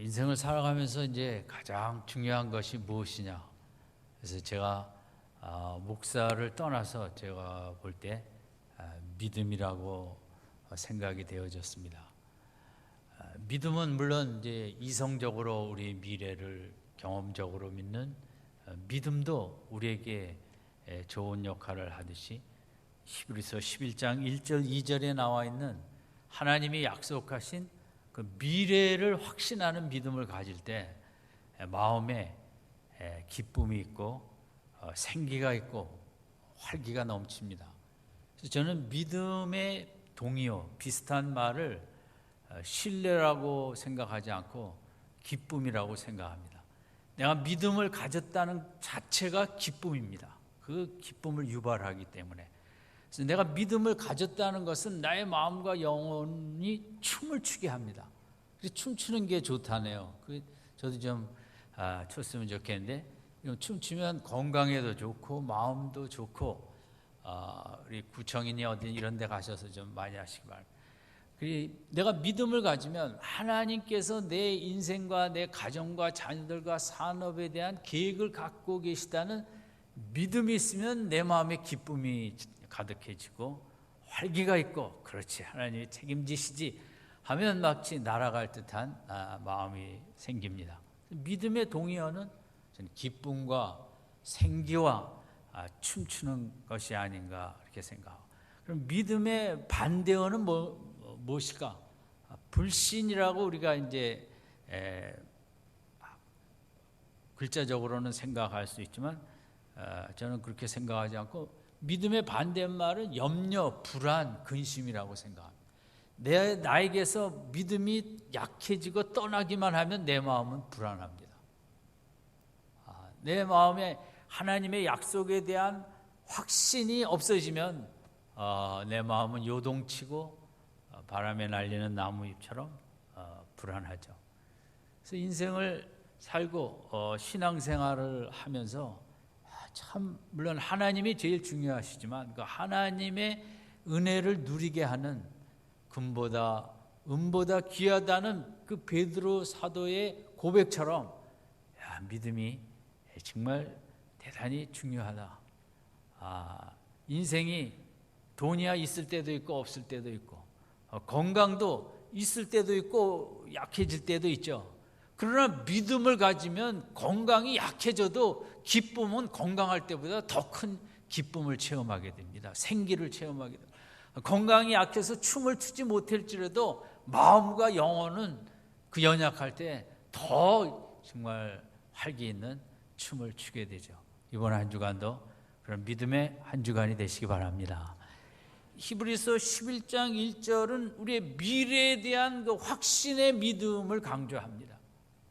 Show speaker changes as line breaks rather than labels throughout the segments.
인생을 살아가면서 이제 가장 중요한 것이 무엇이냐. 그래서 제가 목사를 떠나서 제가 볼 때 믿음이라고 생각이 되어졌습니다. 믿음은 물론 이제 이성적으로 우리 미래를 경험적으로 믿는 믿음도 우리에게 좋은 역할을 하듯이 히브리서 11장 1절 2절에 나와 있는 하나님이 약속하신 그 미래를 확신하는 믿음을 가질 때 마음에 기쁨이 있고 생기가 있고 활기가 넘칩니다. 그래서 저는 믿음의 동의어 비슷한 말을 신뢰라고 생각하지 않고 기쁨이라고 생각합니다. 내가 믿음을 가졌다는 자체가 기쁨입니다. 그 기쁨을 유발하기 때문에. 그래서 내가 믿음을 가졌다는 것은 나의 마음과 영혼이 춤을 추게 합니다. 그래서 춤추는 게 좋다네요. 저도 좀 췄으면 좋겠는데 춤추면 건강에도 좋고 마음도 좋고 우리 구청이니 어디 이런 데 가셔서 좀 많이 하시기 바랍니다. 내가 믿음을 가지면 하나님께서 내 인생과 내 가정과 자녀들과 산업에 대한 계획을 갖고 계시다는 믿음이 있으면 내 마음에 기쁨이 가득해지고 활기가 있고 그렇지 하나님이 책임지시지 하면 마치 날아갈 듯한 마음이 생깁니다. 믿음의 동의어는 기쁨과 생기와 춤추는 것이 아닌가 이렇게 생각하고, 그럼 믿음의 반대어는 무엇일까? 불신이라고 우리가 이제 글자적으로는 생각할 수 있지만 저는 그렇게 생각하지 않고 믿음의 반대말은 염려, 불안, 근심이라고 생각합니다. 나에게서 믿음이 약해지고 떠나기만 하면 내 마음은 불안합니다. 내 마음에 하나님의 약속에 대한 확신이 없어지면 내 마음은 요동치고 바람에 날리는 나무잎처럼 불안하죠. 그래서 인생을 살고 신앙생활을 하면서 참 물론 하나님이 제일 중요하시지만 그 하나님의 은혜를 누리게 하는 금보다 은보다 귀하다는 그 베드로 사도의 고백처럼 믿음이 정말 대단히 중요하다. 인생이 돈이야 있을 때도 있고 없을 때도 있고 건강도 있을 때도 있고 약해질 때도 있죠. 그러나 믿음을 가지면 건강이 약해져도 기쁨은 건강할 때보다 더 큰 기쁨을 체험하게 됩니다. 생기를 체험하게 됩니다. 건강이 약해서 춤을 추지 못할지라도 마음과 영혼은 그 연약할 때 더 정말 활기 있는 춤을 추게 되죠. 이번 한 주간도 그런 믿음의 한 주간이 되시기 바랍니다. 히브리서 11장 1절은 우리의 미래에 대한 그 확신의 믿음을 강조합니다.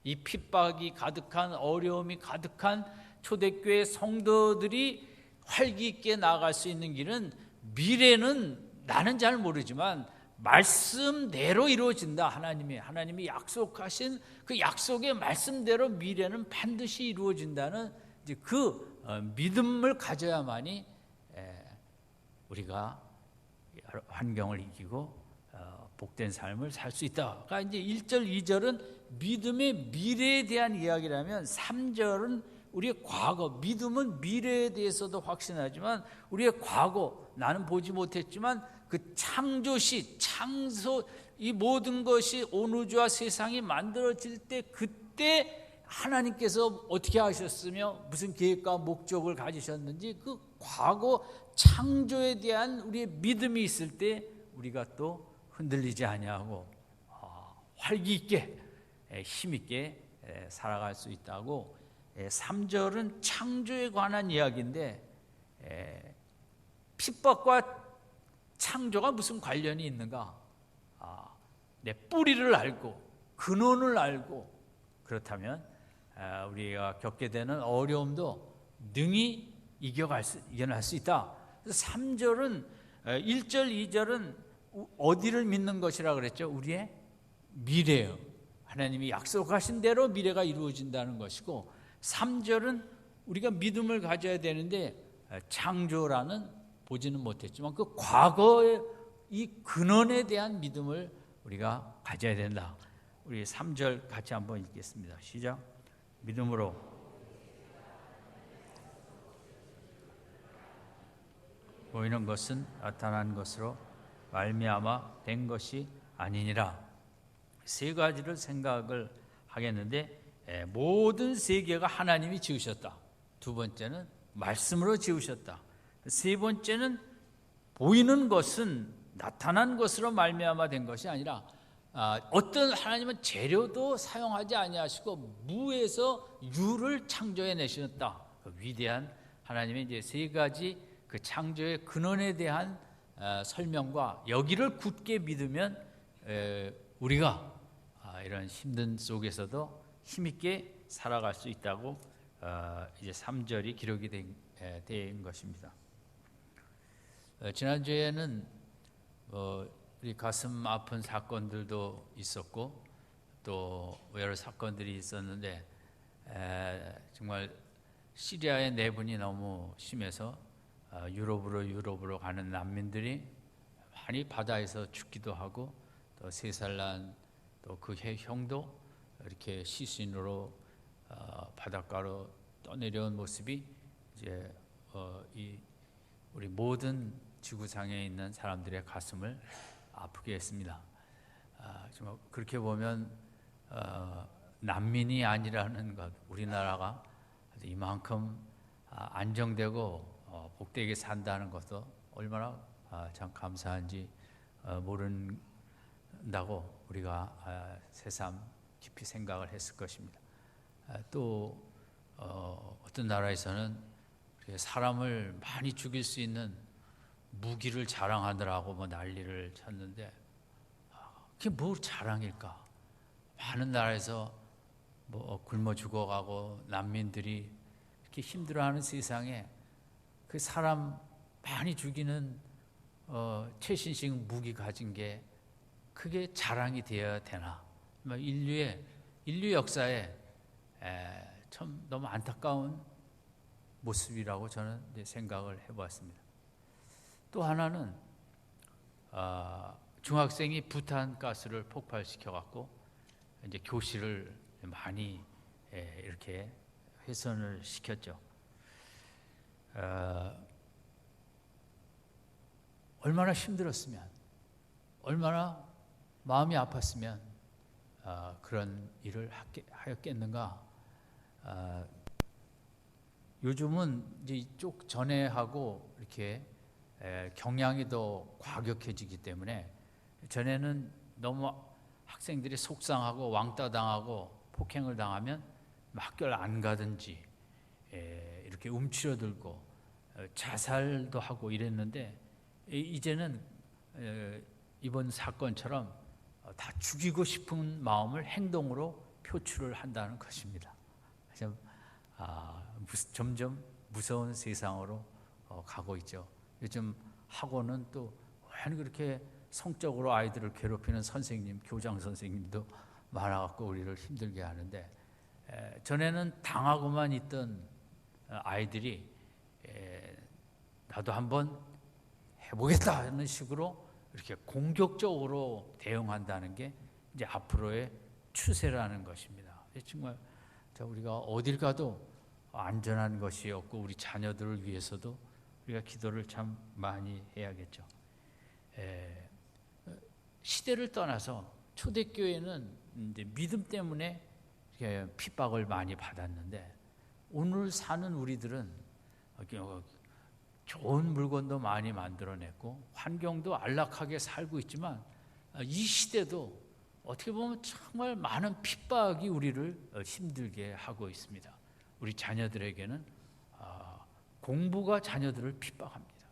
이 핍박이 가득한 어려움이 가득한 초대교회 성도들이 활기 있게 나아갈 수 있는 길은 미래는 나는 잘 모르지만 말씀대로 이루어진다. 하나님이 약속하신 그 약속의 말씀대로 미래는 반드시 이루어진다는 이제 그 믿음을 가져야만이 우리가 환경을 이기고 복된 삶을 살 수 있다. 그러니까 이제 1절, 2절은 믿음의 미래에 대한 이야기라면 3절은 우리의 과거, 믿음은 미래에 대해서도 확신하지만 우리의 과거, 나는 보지 못했지만 그 창조시, 이 모든 것이 온 우주와 세상이 만들어질 때 그때 하나님께서 어떻게 하셨으며 무슨 계획과 목적을 가지셨는지 그 과거 창조에 대한 우리의 믿음이 있을 때 우리가 또 흔들리지 아니하고 활기 있게 힘 있게 살아갈 수 있다고. 3절은 창조에 관한 이야기인데 핍박과 창조가 무슨 관련이 있는가? 내 뿌리를 알고 근원을 알고 그렇다면 우리가 겪게 되는 어려움도 능히 이겨낼 수 있다. 그래서 3절은 1절, 2절은 어디를 믿는 것이라 그랬죠? 우리의 미래예요. 하나님이 약속하신 대로 미래가 이루어진다는 것이고 3절은 우리가 믿음을 가져야 되는데 창조라는 보지는 못했지만 그 과거의 이 근원에 대한 믿음을 우리가 가져야 된다. 우리 3절 같이 한번 읽겠습니다. 시작. 믿음으로 보이는 것은 나타난 것으로 말미암아 된 것이 아니니라. 세 가지를 생각을 하겠는데, 모든 세계가 하나님이 지으셨다. 두 번째는 말씀으로 지으셨다. 세 번째는 보이는 것은 나타난 것으로 말미암아 된 것이 아니라, 어떤 하나님은 재료도 사용하지 아니하시고 무에서 유를 창조해 내셨다. 그 위대한 하나님의 이제 세 가지 그 창조의 근원에 대한 설명과, 여기를 굳게 믿으면 우리가 이런 힘든 속에서도 힘있게 살아갈 수 있다고 이제 3절이 기록이 된 것입니다. 지난주에는 우리 가슴 아픈 사건들도 있었고 또 여러 사건들이 있었는데, 정말 시리아의 내분이 너무 심해서 유럽으로 가는 난민들이 많이 바다에서 죽기도 하고, 또 3살 난 또 그 형도 이렇게 시신으로 바닷가로 떠내려온 모습이 이제 우리 모든 지구상에 있는 사람들의 가슴을 아프게 했습니다. 정말 그렇게 보면 난민이 아니라는 것, 우리나라가 이만큼 안정되고 복되게 산다는 것도 얼마나 참 감사한지 모른다고 우리가 새삼 깊이 생각을 했을 것입니다. 또 어떤 나라에서는 사람을 많이 죽일 수 있는 무기를 자랑하느라고 뭐 난리를 쳤는데, 그게 뭘 자랑일까? 많은 나라에서 뭐 굶어 죽어가고 난민들이 이렇게 힘들어하는 세상에 그 사람 많이 죽이는 최신식 무기 가진 게 그게 자랑이 되어야 되나? 인류 역사에 참 너무 안타까운 모습이라고 저는 생각을 해보았습니다. 또 하나는 중학생이 부탄가스를 폭발시켜 갖고 이제 교실을 많이 이렇게 훼손을 시켰죠. 얼마나 힘들었으면, 얼마나 마음이 아팠으면 그런 일을 하였겠는가. 요즘은 이제 이쪽 전해하고 이렇게 경향이 더 과격해지기 때문에, 전에는 너무 학생들이 속상하고 왕따 당하고 폭행을 당하면 학교를 안 가든지 이렇게 움츠러들고 자살도 하고 이랬는데, 이제는 이번 사건처럼 다 죽이고 싶은 마음을 행동으로 표출을 한다는 것입니다. 점점 무서운 세상으로 가고 있죠. 요즘 학원은 또 왜 그렇게 성적으로 아이들을 괴롭히는 선생님, 교장 선생님도 많아갖고 우리를 힘들게 하는데, 전에는 당하고만 있던 아이들이 나도 한번 해보겠다 하는 식으로 이렇게 공격적으로 대응한다는 게 이제 앞으로의 추세라는 것입니다. 정말 우리가 어딜 가도 안전한 것이 없고, 우리 자녀들을 위해서도 우리가 기도를 참 많이 해야겠죠. 시대를 떠나서 초대교회는 이제 믿음 때문에 핍박을 많이 받았는데, 오늘 사는 우리들은 좋은 물건도 많이 만들어냈고 환경도 안락하게 살고 있지만, 이 시대도 어떻게 보면 정말 많은 핍박이 우리를 힘들게 하고 있습니다. 우리 자녀들에게는 공부가 자녀들을 핍박합니다.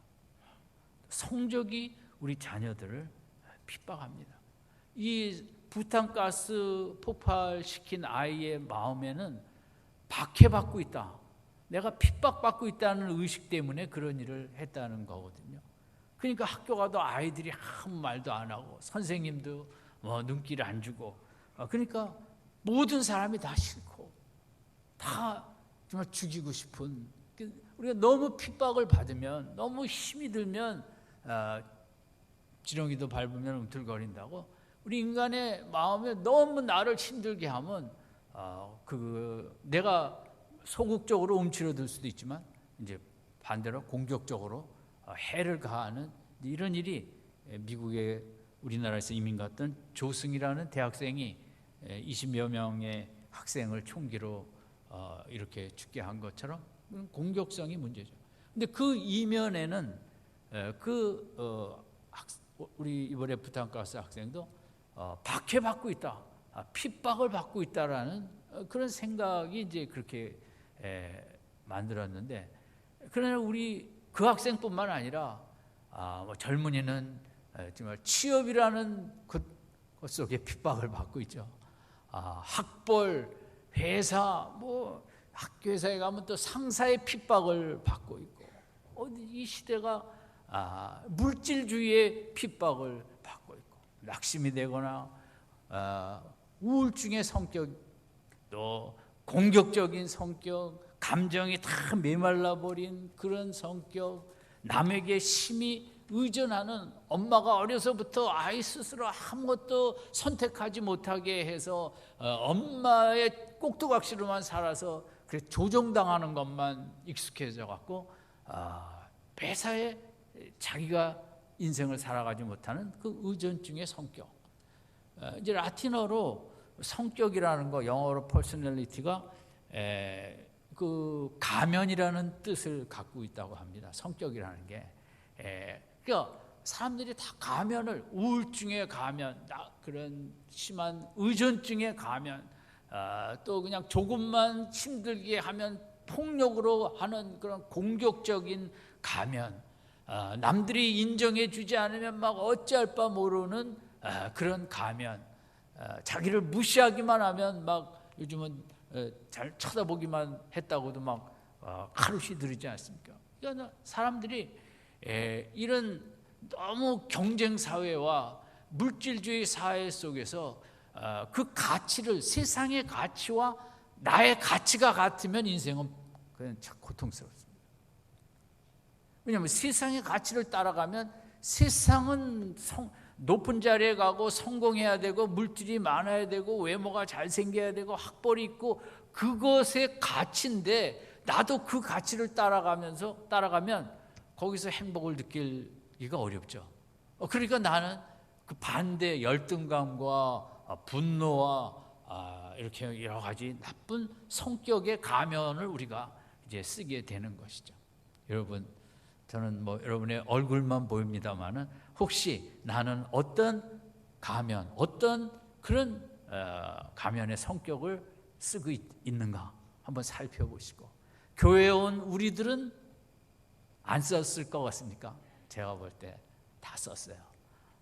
성적이 우리 자녀들을 핍박합니다. 이 부탄가스 폭발시킨 아이의 마음에는 박해받고 있다, 내가 핍박받고 있다는 의식 때문에 그런 일을 했다는 거거든요. 그러니까 학교 가도 아이들이 아무 말도 안 하고 선생님도 눈길 안 주고, 그러니까 모든 사람이 다 싫고 다 정말 죽이고 싶은, 우리가 너무 핍박을 받으면, 너무 힘이 들면 지렁이도 밟으면 움틀거린다고, 우리 인간의 마음에 너무 나를 힘들게 하면 내가 소극적으로 움츠러들 수도 있지만 이제 반대로 공격적으로 해를 가하는 이런 일이 미국에 우리나라에서 이민 갔던 조승이라는 대학생이 20여 명의 학생을 총기로 이렇게 죽게 한 것처럼 공격성이 문제죠. 근데 그 이면에는 우리 이번에 부탄가스 학생도 박해받고 있다, 핍박을 받고 있다라는 그런 생각이 이제 그렇게 만들었는데, 그러나 우리 그 학생뿐만 아니라 젊은이는 정말 취업이라는 것 속에 핍박을 받고 있죠. 학벌, 회사, 뭐 학교에서에 가면 또 상사의 핍박을 받고 있고, 이 시대가 물질주의의 핍박을 받고 있고, 낙심이 되거나 우울증의 성격, 또 공격적인 성격, 감정이 다 메말라 버린 그런 성격, 남에게 심히 의존하는, 엄마가 어려서부터 아이 스스로 아무것도 선택하지 못하게 해서 엄마의 꼭두각시로만 살아서 조종당하는 것만 익숙해져 갖고 매사에 자기가 인생을 살아가지 못하는 그 의존증의 성격. 이제 라틴어로 성격이라는 거, 영어로 personality가 그 가면이라는 뜻을 갖고 있다고 합니다. 성격이라는 게. 그러니까 사람들이 다 가면을, 우울증의 가면, 그런 심한 의존증의 가면, 또 그냥 조금만 힘들게 하면 폭력으로 하는 그런 공격적인 가면, 남들이 인정해 주지 않으면 막 어찌할 바 모르는 그런 가면, 자기를 무시하기만 하면 막 요즘은 잘 쳐다보기만 했다고도 막 가르치 들이지 않습니까? 그러니까 사람들이 이런 너무 경쟁 사회와 물질주의 사회 속에서 그 가치를, 세상의 가치와 나의 가치가 같으면 인생은 그냥 참 고통스럽습니다. 왜냐하면 세상의 가치를 따라가면 세상은 높은 자리에 가고 성공해야 되고 물질이 많아야 되고 외모가 잘생겨야 되고 학벌이 있고, 그것의 가치인데 나도 그 가치를 따라가면 거기서 행복을 느끼기가 어렵죠. 그러니까 나는 그 반대 열등감과 분노와 이렇게 여러 가지 나쁜 성격의 가면을 우리가 이제 쓰게 되는 것이죠. 여러분, 저는 뭐 여러분의 얼굴만 보입니다만은 혹시 나는 어떤 가면, 어떤 그런 가면의 성격을 쓰고 있는가 한번 살펴보시고, 교회에 온 우리들은 안 썼을 것 같습니까? 제가 볼 때 다 썼어요.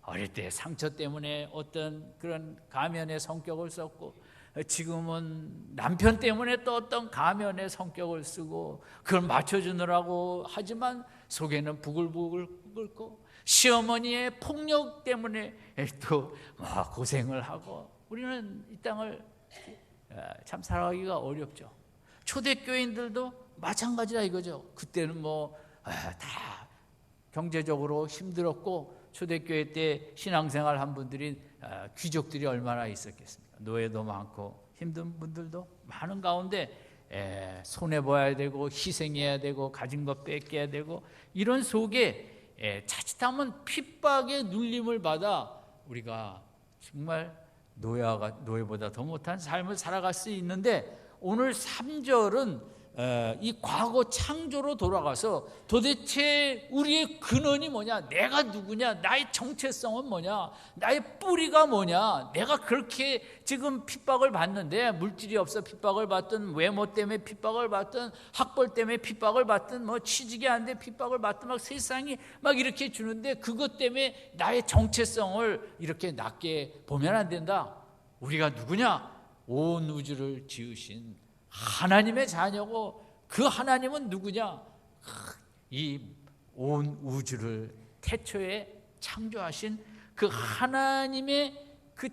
어릴 때 상처 때문에 어떤 그런 가면의 성격을 썼고, 지금은 남편 때문에 또 어떤 가면의 성격을 쓰고, 그걸 맞춰주느라고 하지만 속에는 부글부글 끓고, 시어머니의 폭력 때문에 또 고생을 하고, 우리는 이 땅을 참 살아가기가 어렵죠. 초대교인들도 마찬가지라 이거죠. 그때는 다 경제적으로 힘들었고, 초대교회 때 신앙생활 한 분들이 귀족들이 얼마나 있었겠습니까? 노예도 많고 힘든 분들도 많은 가운데 손해봐야 되고 희생해야 되고 가진 것 뺏겨야 되고, 이런 속에 자칫하면 핍박의 눌림을 받아 우리가 정말 노예보다 더 못한 삶을 살아갈 수 있는데, 오늘 3절은 이 과거 창조로 돌아가서 도대체 우리의 근원이 뭐냐, 내가 누구냐, 나의 정체성은 뭐냐, 나의 뿌리가 뭐냐, 내가 그렇게 지금 핍박을 받는데, 물질이 없어 핍박을 받든, 외모 때문에 핍박을 받든, 학벌 때문에 핍박을 받든, 취직이 안 돼 핍박을 받든, 막 세상이 막 이렇게 주는데, 그것 때문에 나의 정체성을 이렇게 낮게 보면 안 된다. 우리가 누구냐? 온 우주를 지으신 하나님의 자녀고, 그 하나님은 누구냐? 이 온 우주를 태초에 창조하신 그 하나님의 그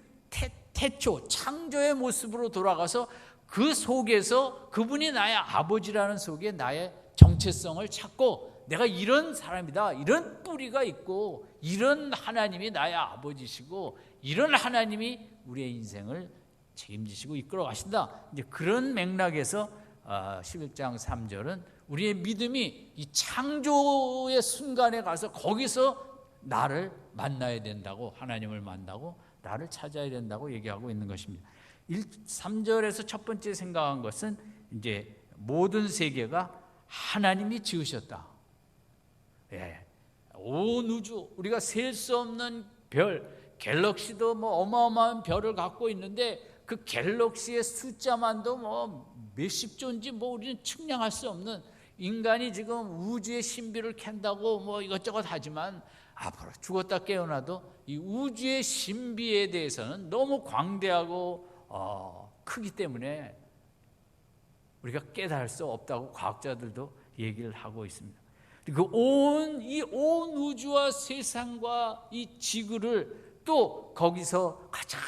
태초 창조의 모습으로 돌아가서 그 속에서 그분이 나의 아버지라는 속에 나의 정체성을 찾고 내가 이런 사람이다, 이런 뿌리가 있고 이런 하나님이 나의 아버지시고 이런 하나님이 우리의 인생을 책임지시고 이끌어 가신다. 이제 그런 맥락에서 11장 3절은 우리의 믿음이 이 창조의 순간에 가서 거기서 나를 만나야 된다고, 하나님을 만나고 나를 찾아야 된다고 얘기하고 있는 것입니다. 3절에서 첫 번째 생각한 것은 이제 모든 세계가 하나님이 지으셨다. 예. 온 우주, 우리가 셀 수 없는 별, 갤럭시도 뭐 어마어마한 별을 갖고 있는데 그 갤럭시의 숫자만도 뭐 몇십 조인지 뭐 우리는 측량할 수 없는, 인간이 지금 우주의 신비를 캔다고 뭐 이것저것 하지만 앞으로 죽었다 깨어나도 이 우주의 신비에 대해서는 너무 광대하고 크기 때문에 우리가 깨달을 수 없다고 과학자들도 얘기를 하고 있습니다. 이 온 우주와 세상과 이 지구를 또 거기서 가장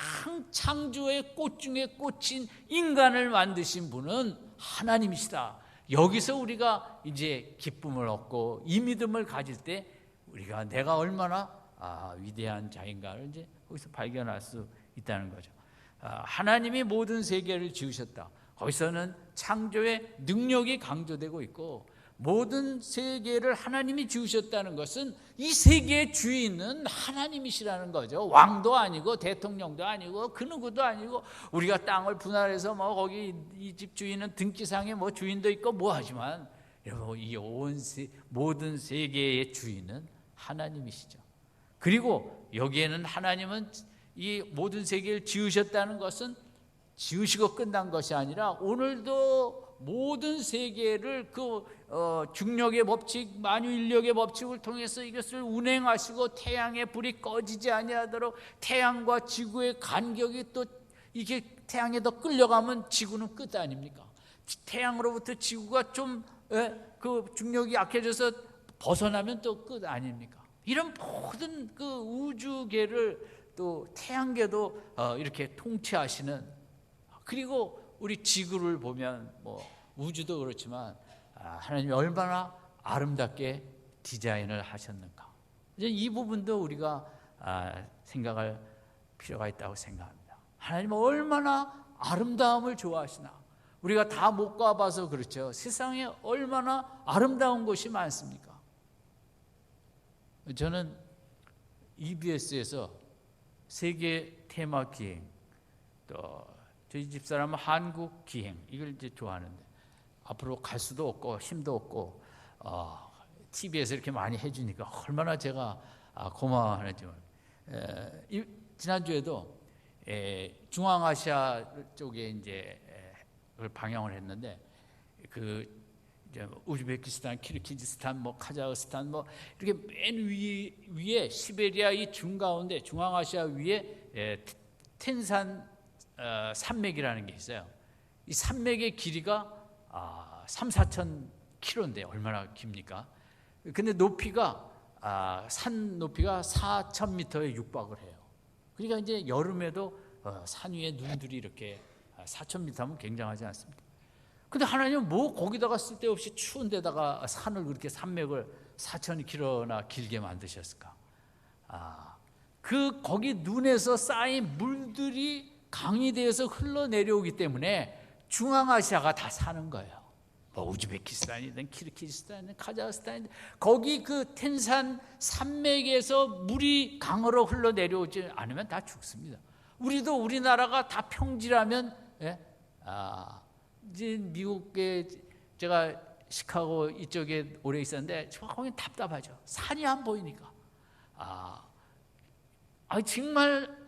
창조의 꽃 중에 꽃인 인간을 만드신 분은 하나님이시다. 여기서 우리가 이제 기쁨을 얻고 이 믿음을 가질 때 우리가 내가 얼마나 위대한 자인가를 이제 거기서 발견할 수 있다는 거죠. 하나님이 모든 세계를 지으셨다. 거기서는 창조의 능력이 강조되고 있고, 모든 세계를 하나님이 지으셨다는 것은 이 세계의 주인은 하나님이시라는 거죠. 왕도 아니고 대통령도 아니고 그 누구도 아니고, 우리가 땅을 분할해서 뭐 거기 이 집 주인은 등기상에 뭐 주인도 있고 뭐 하지만 이 모든 세계의 주인은 하나님이시죠. 그리고 여기에는 하나님은 이 모든 세계를 지으셨다는 것은 지으시고 끝난 것이 아니라 오늘도 모든 세계를 그 중력의 법칙, 만유인력의 법칙을 통해서 이것을 운행하시고 태양의 불이 꺼지지 아니하도록 태양과 지구의 간격이 또 이게 태양에 더 끌려가면 지구는 끝 아닙니까? 태양으로부터 지구가 좀 그 중력이 약해져서 벗어나면 또 끝 아닙니까? 이런 모든 그 우주계를 또 태양계도 이렇게 통치하시는, 그리고 우리 지구를 보면 뭐 우주도 그렇지만 하나님이 얼마나 아름답게 디자인을 하셨는가, 이제 이 부분도 우리가 생각할 필요가 있다고 생각합니다. 하나님은 얼마나 아름다움을 좋아하시나. 우리가 다 못 가봐서 그렇죠. 세상에 얼마나 아름다운 곳이 많습니까? 저는 EBS에서 세계 테마 기행, 또 저희 집사람은 한국 기행, 이걸 이제 좋아하는데 앞으로 갈 수도 없고 힘도 없고 TV에서 이렇게 많이 해주니까 얼마나 제가 고마워하는지. 지난주에도 중앙아시아 쪽에 이제 그걸 방영을 했는데 그 이제 우즈베키스탄, 키르기즈스탄, 뭐 카자흐스탄, 뭐 이렇게 맨 위에 시베리아 이 중가운데 중앙아시아 위에 텐산 산맥이라는 게 있어요. 이 산맥의 길이가 3,4천 킬로인데 얼마나 깁니까? 근데 높이가 산 높이가 4,000m에 육박을 해요. 그러니까 이제 여름에도 산 위에 눈들이 이렇게 4,000m 하면 굉장하지 않습니까? 근데 하나님은 뭐 거기다가 쓸데없이 추운 데다가 산을 그렇게 산맥을 4,000km나 길게 만드셨을까? 거기 눈에서 쌓인 물들이 강이 되어서 흘러내려오기 때문에 중앙아시아가 다 사는 거예요. 뭐 우즈베키스탄이든 키르기즈스탄이든 카자흐스탄이든 거기 그 텐산 산맥에서 물이 강으로 흘러내려오지 않으면 다 죽습니다. 우리나라가 다 평지라면 이제 미국에 제가 시카고 이쪽에 오래 있었는데 거긴 답답하죠. 산이 안 보이니까. 정말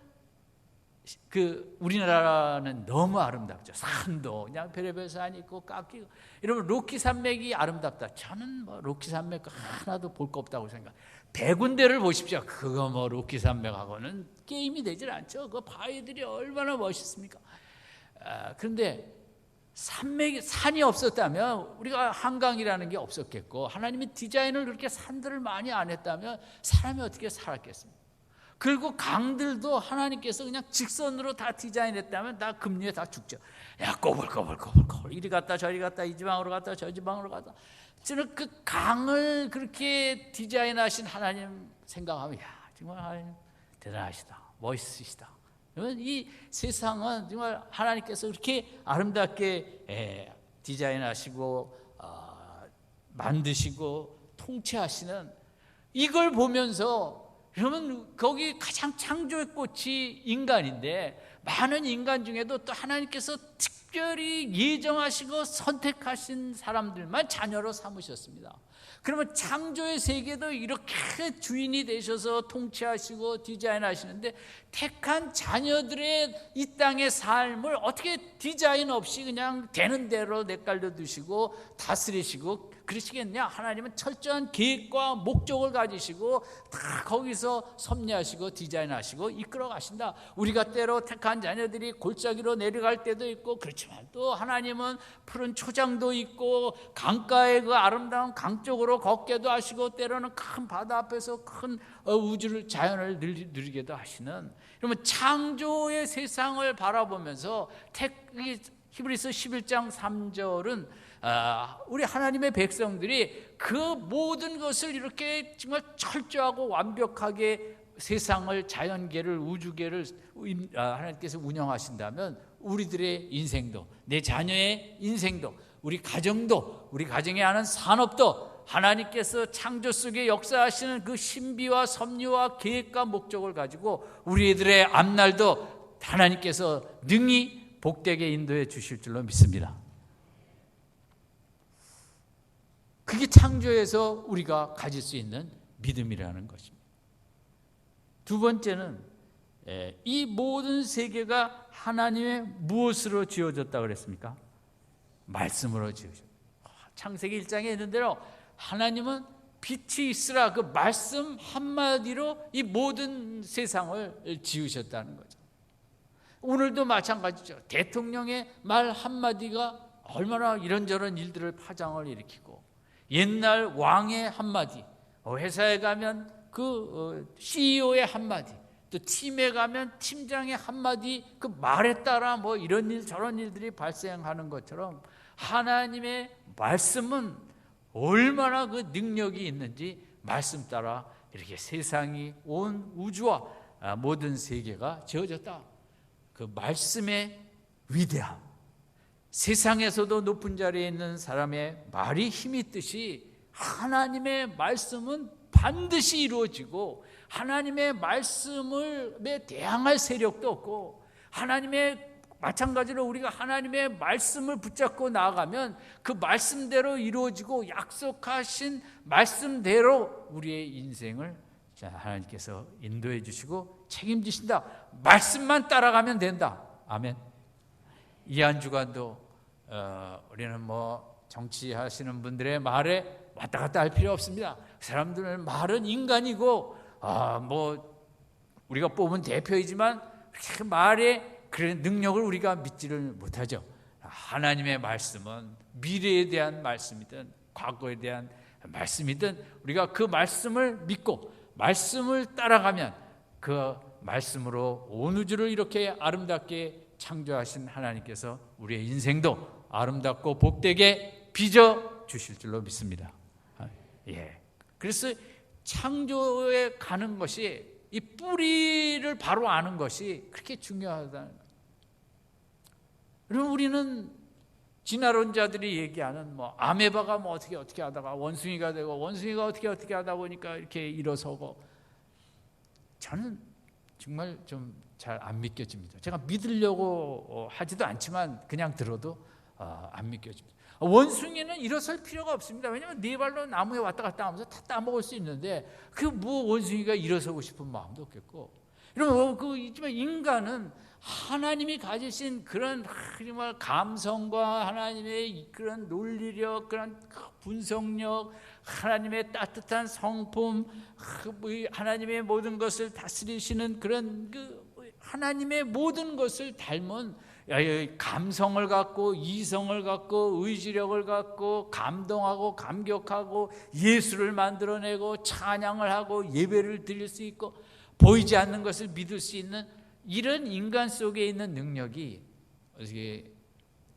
그 우리나라는 너무 아름답죠. 산도 그냥 별의별 산이 있고 깎이고 이러면 로키 산맥이 아름답다. 저는 뭐 로키 산맥 하나도 볼 거 없다고 생각. 100군데를 보십시오. 그거 뭐 로키 산맥하고는 게임이 되질 않죠. 그 바위들이 얼마나 멋있습니까? 그런데 산이 없었다면 우리가 한강이라는 게 없었겠고, 하나님이 디자인을 그렇게 산들을 많이 안 했다면 사람이 어떻게 살았겠습니까? 그리고 강들도 하나님께서 그냥 직선으로 다 디자인했다면 다 급류에 다 죽죠. 야, 꼬불꼬불 이리 갔다 저리 갔다 이 지방으로 갔다 저 지방으로 갔다. 저는 그 강을 그렇게 디자인하신 하나님 생각하면 야, 정말 하나님 대단하시다, 멋있으시다. 이 세상은 정말 하나님께서 그렇게 아름답게 디자인하시고 만드시고 통치하시는, 이걸 보면서 그러면 거기 가장 창조의 꽃이 인간인데, 많은 인간 중에도 또 하나님께서 특별히 예정하시고 선택하신 사람들만 자녀로 삼으셨습니다. 그러면 창조의 세계도 이렇게 주인이 되셔서 통치하시고 디자인하시는데, 택한 자녀들의 이 땅의 삶을 어떻게 디자인 없이 그냥 되는 대로 내깔려 두시고 다스리시고 그러시겠냐? 하나님은 철저한 계획과 목적을 가지시고 다 거기서 섭리하시고 디자인하시고 이끌어 가신다. 우리가 때로 택한 자녀들이 골짜기로 내려갈 때도 있고, 그렇지만 또 하나님은 푸른 초장도 있고 강가의 그 아름다운 강 쪽으로 걷게도 하시고, 때로는 큰 바다 앞에서 큰 우주를, 자연을 누리게도 하시는, 그러면 창조의 세상을 바라보면서 히브리서 11장 3절은 우리 하나님의 백성들이 그 모든 것을 이렇게 정말 철저하고 완벽하게 세상을, 자연계를, 우주계를 하나님께서 운영하신다면 우리들의 인생도, 내 자녀의 인생도, 우리 가정도, 우리 가정에 하는 산업도 하나님께서 창조 속에 역사하시는 그 신비와 섭리와 계획과 목적을 가지고 우리들의 앞날도 하나님께서 능히 복되게 인도해 주실 줄로 믿습니다. 그게 창조에서 우리가 가질 수 있는 믿음이라는 것입니다. 두 번째는 이 모든 세계가 하나님의 무엇으로 지어졌다고 그랬습니까? 말씀으로 지어졌다. 창세기 1장에 있는 대로 하나님은 빛이 있으라, 그 말씀 한마디로 이 모든 세상을 지으셨다는 거죠. 오늘도 마찬가지죠. 대통령의 말 한마디가 얼마나 이런저런 일들을, 파장을 일으키고, 옛날 왕의 한마디, 회사에 가면 그 CEO의 한마디, 또 팀에 가면 팀장의 한마디, 그 말에 따라 뭐 이런 일 저런 일들이 발생하는 것처럼 하나님의 말씀은 얼마나 그 능력이 있는지 말씀 따라 이렇게 세상이, 온 우주와 모든 세계가 지어졌다. 그 말씀의 위대함, 세상에서도 높은 자리에 있는 사람의 말이 힘이 있듯이 하나님의 말씀은 반드시 이루어지고, 하나님의 말씀에 대항할 세력도 없고, 마찬가지로 우리가 하나님의 말씀을 붙잡고 나아가면 그 말씀대로 이루어지고, 약속하신 말씀대로 우리의 인생을 하나님께서 인도해 주시고 책임지신다. 말씀만 따라가면 된다. 아멘. 이 한 주간도 우리는 뭐 정치하시는 분들의 말에 왔다 갔다 할 필요 없습니다. 사람들의 말은 인간이고, 뭐 우리가 뽑은 대표이지만 그 말에 그런 능력을 우리가 믿지를 못하죠. 하나님의 말씀은 미래에 대한 말씀이든 과거에 대한 말씀이든 우리가 그 말씀을 믿고 말씀을 따라가면 그 말씀으로 온 우주를 이렇게 아름답게 창조하신 하나님께서 우리의 인생도 아름답고 복되게 빚어 주실 줄로 믿습니다. 그래서 창조에 가는 것이, 이 뿌리를 바로 아는 것이 그렇게 중요하다는 거예요. 그럼 우리는 진화론자들이 얘기하는 뭐 아메바가 뭐 어떻게 하다가 원숭이가 되고, 원숭이가 어떻게 하다 보니까 이렇게 일어서고, 저는 정말 좀 잘 안 믿겨집니다. 제가 믿으려고 하지도 않지만 그냥 들어도 안 믿겨집니다. 원숭이는 일어설 필요가 없습니다. 왜냐하면 네 발로 나무에 왔다 갔다 하면서 다 따먹을 수 있는데, 그 뭐 원숭이가 일어서고 싶은 마음도 없겠고. 이러면 인간은 하나님이 가지신 그런 정말 감성과 하나님의 그런 논리력, 그런 분석력, 하나님의 따뜻한 성품, 하나님의 모든 것을 다스리시는 그런 하나님의 모든 것을 닮은 감성을 갖고, 이성을 갖고, 의지력을 갖고, 감동하고 감격하고, 예수를 만들어내고 찬양을 하고 예배를 드릴 수 있고, 보이지 않는 것을 믿을 수 있는 이런 인간 속에 있는 능력이 어떻게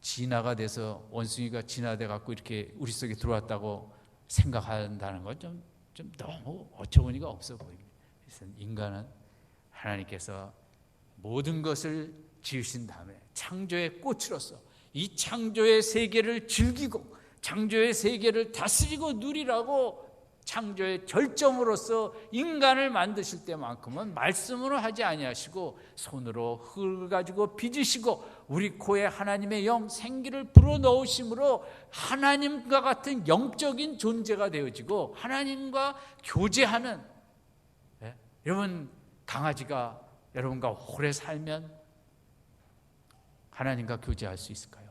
진화가 돼서 원숭이가 진화돼 갖고 이렇게 우리 속에 들어왔다고 생각한다는 건 좀 너무 어처구니가 없어 보입니다. 그래서 인간은 하나님께서 모든 것을 지으신 다음에 창조의 꽃으로서 이 창조의 세계를 즐기고 창조의 세계를 다스리고 누리라고 창조의 절정으로서 인간을 만드실 때만큼은 말씀으로 하지 아니하시고 손으로 흙을 가지고 빚으시고 우리 코에 하나님의 영 생기를 불어넣으심으로 하나님과 같은 영적인 존재가 되어지고 하나님과 교제하는, 여러분 강아지가 여러분과 오래 살면 하나님과 교제할 수 있을까요?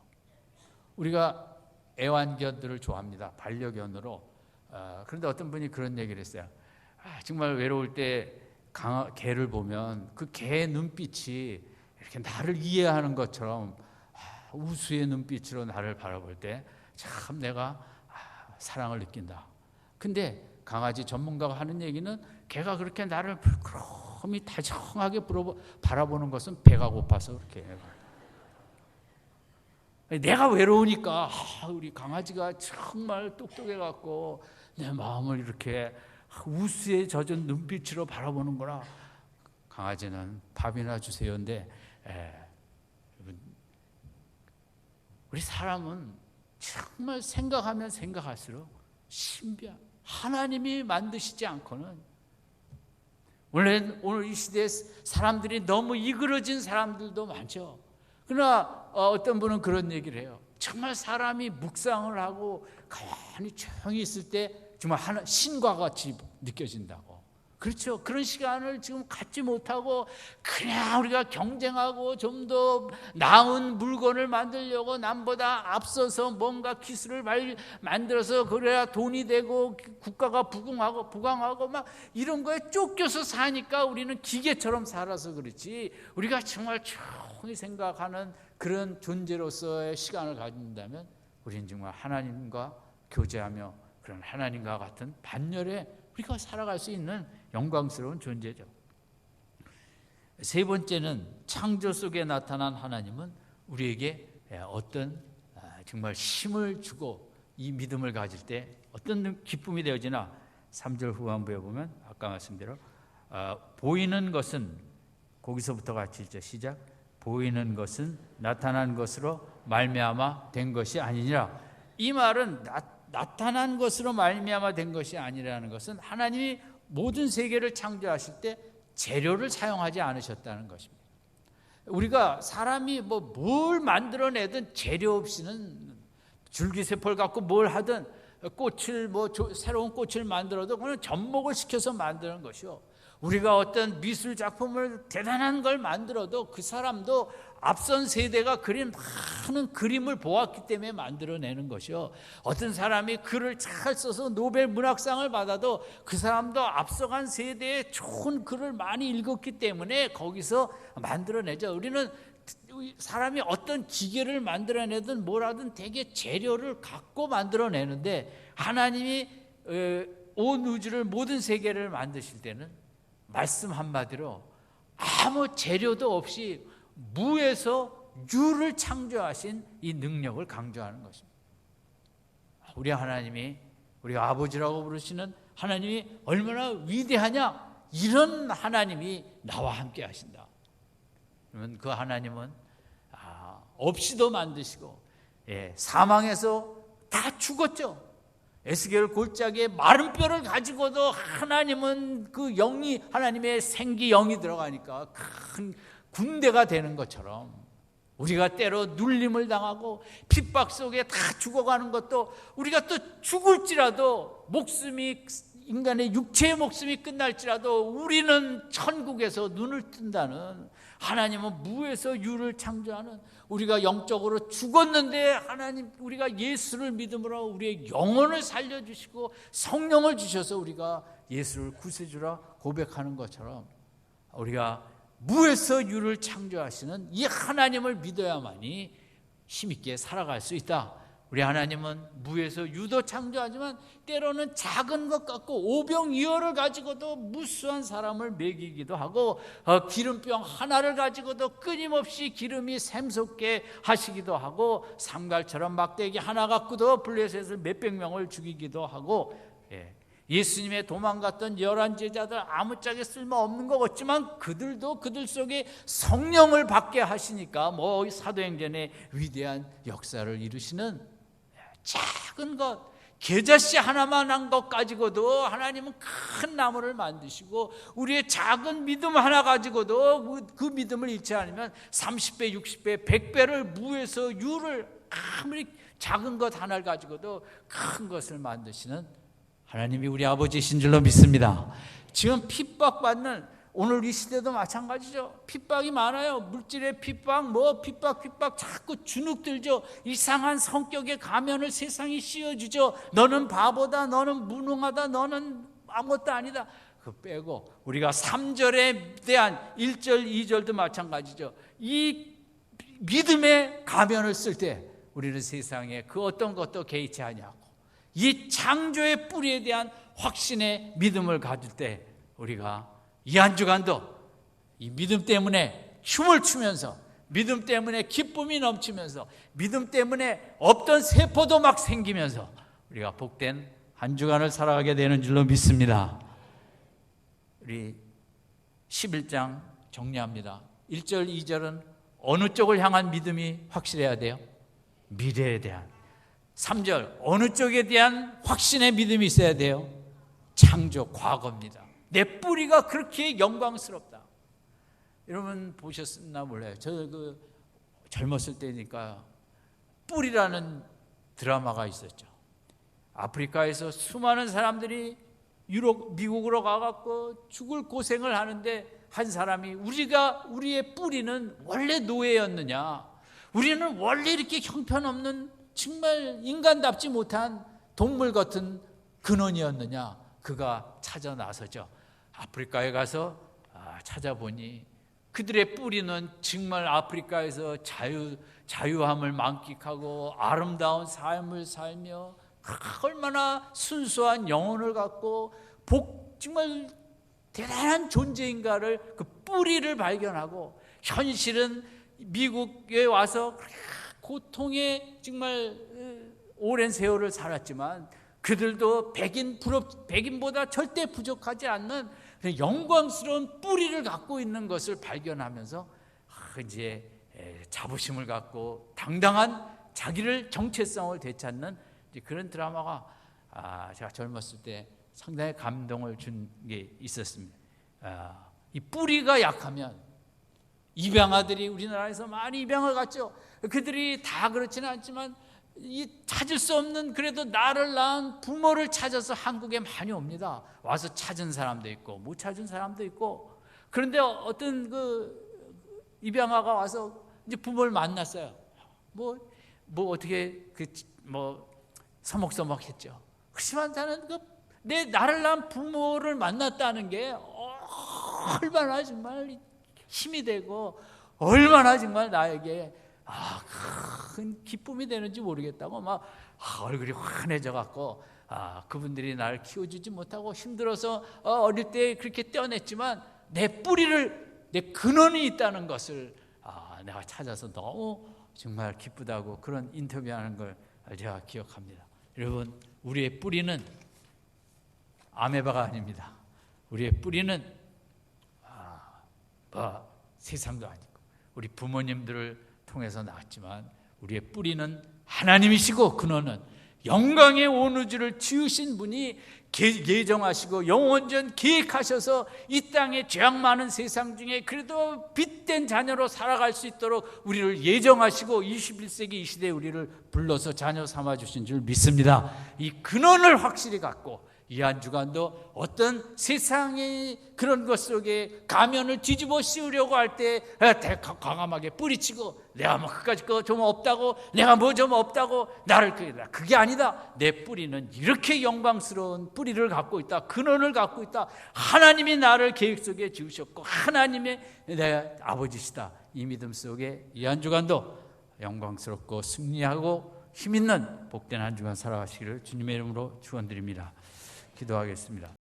우리가 애완견들을 좋아합니다. 반려견으로. 그런데 어떤 분이 그런 얘기를 했어요. 정말 외로울 때 개를 보면 그 개의 눈빛이 이렇게 나를 이해하는 것처럼 우수의 눈빛으로 나를 바라볼 때 참 내가 사랑을 느낀다. 근데 강아지 전문가가 하는 얘기는 개가 그렇게 나를 물끄러미 다정하게 바라보는 것은 배가 고파서 그렇게 내가 외로우니까 우리 강아지가 정말 똑똑해갖고 내 마음을 이렇게 우수에 젖은 눈빛으로 바라보는구나. 강아지는 밥이나 주세요인데 우리 사람은 정말 생각하면 생각할수록 신비한 하나님이 만드시지 않고는 오늘 이 시대에 사람들이 너무 이그러진 사람들도 많죠. 그러나 어떤 분은 그런 얘기를 해요. 정말 사람이 묵상을 하고 가만히 조용히 있을 때 정말 신과 같이 느껴진다고. 그렇죠. 그런 시간을 지금 갖지 못하고 그냥 우리가 경쟁하고 좀 더 나은 물건을 만들려고 남보다 앞서서 뭔가 기술을 만들어서 그래야 돈이 되고 국가가 부강하고 막 이런 거에 쫓겨서 사니까 우리는 기계처럼 살아서 그렇지, 우리가 정말 조용히 생각하는 그런 존재로서의 시간을 가진다면 우리는 정말 하나님과 교제하며 그런 하나님과 같은 반열에 우리가 살아갈 수 있는 영광스러운 존재죠. 세 번째는 창조 속에 나타난 하나님은 우리에게 어떤 정말 힘을 주고 이 믿음을 가질 때 어떤 기쁨이 되어지나 3절 후반부에 보면 아까 말씀대로 보이는 것은, 거기서부터 같이 읽죠. 시작. 보이는 것은 나타난 것으로 말미암아 된 것이 아니니라. 이 말은 나타난 것으로 말미암아 된 것이 아니라는 것은 하나님이 모든 세계를 창조하실 때 재료를 사용하지 않으셨다는 것입니다. 우리가 사람이 뭘 만들어내든 재료 없이는, 줄기세포를 갖고 뭘 하든 꽃을 새로운 꽃을 만들어도 그건 접목을 시켜서 만드는 것이요. 우리가 어떤 미술 작품을 대단한 걸 만들어도 그 사람도 앞선 세대가 그린 많은 그림을 보았기 때문에 만들어내는 것이요. 어떤 사람이 글을 잘 써서 노벨 문학상을 받아도 그 사람도 앞서간 세대의 좋은 글을 많이 읽었기 때문에 거기서 만들어내죠. 우리는 사람이 어떤 기계를 만들어내든 뭐라든 대개 재료를 갖고 만들어내는데 하나님이 온 우주를, 모든 세계를 만드실 때는 말씀 한마디로 아무 재료도 없이 무에서 유를 창조하신 이 능력을 강조하는 것입니다. 우리 하나님이, 우리가 아버지라고 부르시는 하나님이 얼마나 위대하냐, 이런 하나님이 나와 함께 하신다. 그러면 그 하나님은 없이도 만드시고, 사망에서 다 죽었죠. 에스겔 골짜기에 마른 뼈를 가지고도 하나님은 그 영이, 하나님의 생기 영이 들어가니까 큰 군대가 되는 것처럼 우리가 때로 눌림을 당하고 핍박 속에 다 죽어가는 것도, 우리가 또 죽을지라도 목숨이, 인간의 육체의 목숨이 끝날지라도 우리는 천국에서 눈을 뜬다는, 하나님은 무에서 유를 창조하는, 우리가 영적으로 죽었는데 하나님, 우리가 예수를 믿음으로 우리의 영혼을 살려주시고 성령을 주셔서 우리가 예수를 구세주라 고백하는 것처럼 우리가 무에서 유를 창조하시는 이 하나님을 믿어야만이 힘있게 살아갈 수 있다. 우리 하나님은 무에서 유도 창조하지만 때로는 작은 것 같고 오병이어를 가지고도 무수한 사람을 먹이기도 하고 기름병 하나를 가지고도 끊임없이 기름이 샘솟게 하시기도 하고 삼갈처럼 막대기 하나 갖고도 블레셋을 몇백 명을 죽이기도 하고 예수님의 도망갔던 11 제자들 아무짝에 쓸모없는 것 같지만 그들도 그들 속에 성령을 받게 하시니까 사도행전의 위대한 역사를 이루시는 작은 것, 겨자씨 하나만 한 것 가지고도 하나님은 큰 나무를 만드시고 우리의 작은 믿음 하나 가지고도 그 믿음을 잃지 않으면 30배, 60배, 100배를 무에서 유를 아무리 작은 것 하나를 가지고도 큰 것을 만드시는 하나님이 우리 아버지이신 줄로 믿습니다. 지금 핍박받는 오늘 이 시대도 마찬가지죠. 핍박이 많아요. 물질의 핍박, 핍박 자꾸 주눅들죠. 이상한 성격의 가면을 세상이 씌워주죠. 너는 바보다, 너는 무능하다, 너는 아무것도 아니다. 그거 빼고 우리가 3절에 대한 1절, 2절도 마찬가지죠. 이 믿음의 가면을 쓸 때 우리는 세상에 그 어떤 것도 개의치 아니하고 이 창조의 뿌리에 대한 확신의 믿음을 가질 때 우리가 이 한 주간도 이 믿음 때문에 춤을 추면서 믿음 때문에 기쁨이 넘치면서 믿음 때문에 없던 세포도 막 생기면서 우리가 복된 한 주간을 살아가게 되는 줄로 믿습니다. 우리 11장 정리합니다. 1절, 2절은 어느 쪽을 향한 믿음이 확실해야 돼요? 미래에 대한. 3절 어느 쪽에 대한 확신의 믿음이 있어야 돼요? 창조, 과거입니다. 내 뿌리가 그렇게 영광스럽다. 여러분 보셨나 몰라요. 저 젊었을 때니까 뿌리라는 드라마가 있었죠. 아프리카에서 수많은 사람들이 미국으로 가갖고 죽을 고생을 하는데 한 사람이 우리의 뿌리는 원래 노예였느냐? 우리는 원래 이렇게 형편없는 정말 인간답지 못한 동물 같은 근원이었느냐? 그가 찾아 나서죠. 아프리카에 가서 찾아보니 그들의 뿌리는 정말 아프리카에서 자유함을 만끽하고 아름다운 삶을 살며 얼마나 순수한 영혼을 갖고 정말 대단한 존재인가를 그 뿌리를 발견하고 발견하고 미국에 와서 고통에 정말 오랜 세월을 살았지만 그들도 백인보다 절대 부족하지 않는 영광스러운 뿌리를 갖고 있는 것을 발견하면서 이제 자부심을 갖고 당당한 자기를 정체성을 되찾는 그런 드라마가 제가 젊었을 때 상당히 감동을 준 게 있었습니다. 이 뿌리가 약하면 입양아들이 우리나라에서 많이 입양을 갔죠. 그들이 다 그렇지는 않지만 찾을 수 없는 그래도 나를 낳은 부모를 찾아서 한국에 많이 옵니다. 와서 찾은 사람도 있고 못 찾은 사람도 있고. 그런데 어떤 입양아가 와서 이제 부모를 만났어요. 어떻게 서먹서먹했죠. 그렇지만 나는 나를 낳은 부모를 만났다는 게 얼마나 정말 힘이 되고 얼마나 정말 나에게 큰 기쁨이 되는지 모르겠다고 얼굴이 환해져 갖고 그분들이 나를 키워주지 못하고 힘들어서 어릴 때 그렇게 떼어냈지만 내 뿌리를 내 근원이 있다는 것을 내가 찾아서 너무 정말 기쁘다고 그런 인터뷰하는 걸 제가 기억합니다. 여러분 우리의 뿌리는 아메바가 아닙니다. 우리의 뿌리는 세상도 아니고 우리 부모님들을 통해서 나왔지만 우리의 뿌리는 하나님이시고 근원은 영광의 온 우주를 지으신 분이 예정하시고 영원전 계획하셔서 이 땅에 죄악 많은 세상 중에 그래도 빛된 자녀로 살아갈 수 있도록 우리를 예정하시고 21세기 이 시대에 우리를 불러서 자녀 삼아주신 줄 믿습니다. 이 근원을 확실히 갖고 이 한 주간도 어떤 세상의 그런 것 속에 가면을 뒤집어 씌우려고 할 때 과감하게 뿌리치고 내가 그까짓 거 좀 없다고 내가 좀 없다고 나를 그게 아니다. 내 뿌리는 이렇게 영광스러운 뿌리를 갖고 있다. 근원을 갖고 있다. 하나님이 나를 계획 속에 지으셨고 하나님의 내 아버지시다. 이 믿음 속에 이 한 주간도 영광스럽고 승리하고 힘있는 복된 한 주간 살아가시기를 주님의 이름으로 축원드립니다. 기도하겠습니다.